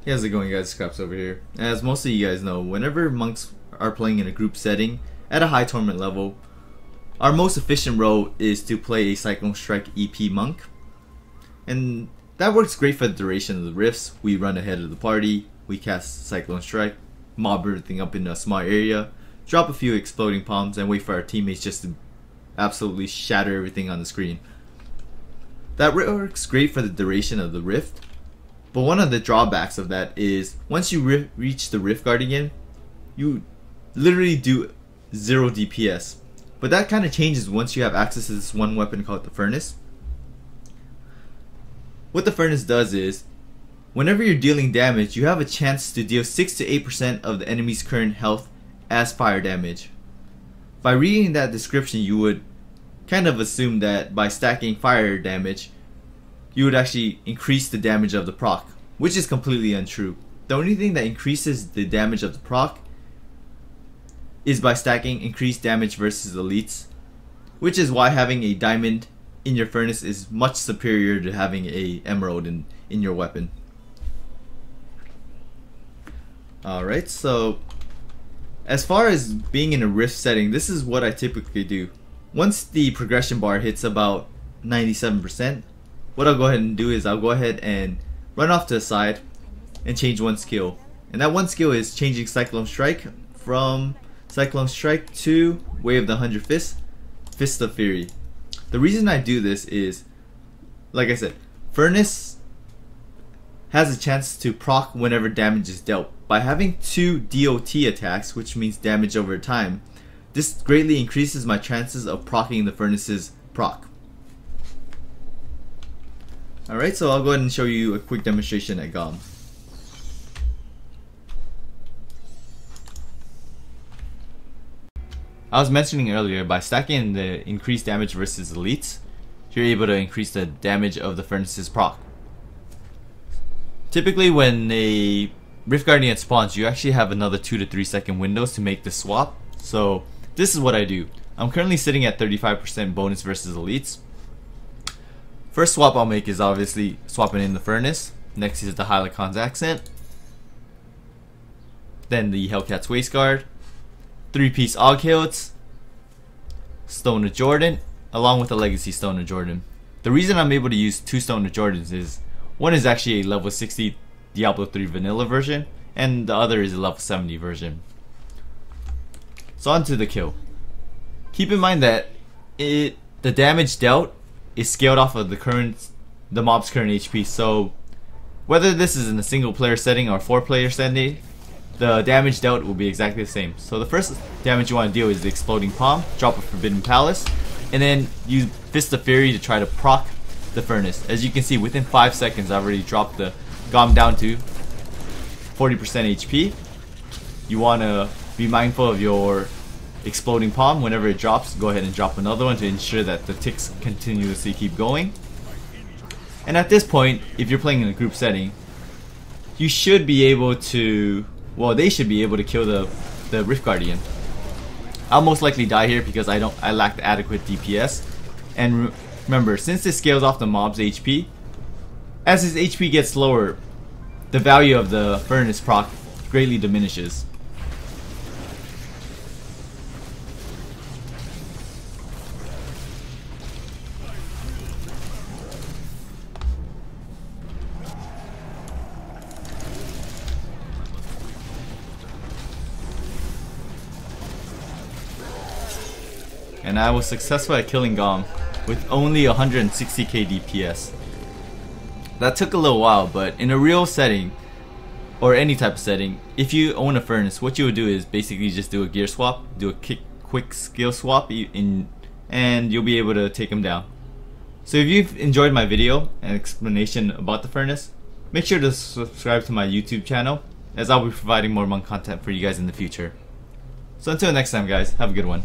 Hey, how's it going, guys? Scraps over here. As most of you guys know, whenever monks are playing in a group setting at a high tournament level, our most efficient role is to play a Cyclone Strike EP monk. And that works great for the duration of the rifts. We run ahead of the party, we cast Cyclone Strike, mob everything up in a small area, drop a few exploding palms, and wait for our teammates just to absolutely shatter everything on the screen. That works great for the duration of the rift. But one of the drawbacks of that is once you reach the Rift Guardian, you literally do 0 DPS. But that kind of changes once you have access to this one weapon called the Furnace. What the Furnace does is, whenever you're dealing damage, you have a chance to deal 6 to 8% of the enemy's current health as fire damage. By reading that description, you would kind of assume that by stacking fire damage, you would actually increase the damage of the proc, which is completely untrue. The only thing that increases the damage of the proc is by stacking increased damage versus elites, which is why having a diamond in your furnace is much superior to having a emerald in your weapon. Alright, so as far as being in a rift setting, this is what I typically do. Once the progression bar hits about 97%, what I'll go ahead and do is I'll go ahead and run off to the side and change one skill. And that one skill is changing Cyclone Strike from Cyclone Strike to Way of the 100 Fists, Fist of Fury. The reason I do this is, like I said, Furnace has a chance to proc whenever damage is dealt. By having 2 DOT attacks, which means damage over time, this greatly increases my chances of proccing the Furnace's proc. Alright, so I'll go ahead and show you a quick demonstration at GOM. I was mentioning earlier, by stacking the increased damage versus elites, you're able to increase the damage of the Furnace's proc. Typically when a Rift Guardian spawns, you actually have another 2 to 3 second windows to make the swap. So this is what I do. I'm currently sitting at 35% bonus versus elites. First swap I'll make is obviously swapping in the Furnace. Next is the Hylicon's Accent. Then the Hellcat's Waistguard. 3-piece Og Hilts. Stone of Jordan. Along with the Legacy Stone of Jordan. The reason I'm able to use 2 Stone of Jordans is, one is actually a level 60 Diablo 3 vanilla version, and the other is a level 70 version. So on to the kill. Keep in mind that the damage dealt is scaled off of the mob's current HP. So whether this is in a single player setting or 4-player setting, the damage dealt will be exactly the same. So the first damage you want to deal is the Exploding Palm, drop a Forbidden Palace, and then use Fist of Fury to try to proc the Furnace. As you can see, within 5 seconds I've already dropped the GOM down to 40% HP. You want to be mindful of your Exploding Palm. Whenever it drops, go ahead and drop another one to ensure that the ticks continuously keep going. And at this point, if you're playing in a group setting, you should be able to, well, they should be able to kill the Rift Guardian. I'll most likely die here because I lack adequate DPS. And remember, since this scales off the mob's HP, as his HP gets lower, the value of the Furnace proc greatly diminishes. And I was successful at killing GOM with only 160k DPS. That took a little while, but in a real setting, or any type of setting, if you own a Furnace, what you would do is basically just do a gear swap, do a quick skill swap, and you'll be able to take him down. So if you've enjoyed my video and explanation about the Furnace, make sure to subscribe to my YouTube channel, as I'll be providing more monk content for you guys in the future. So until next time, guys, have a good one.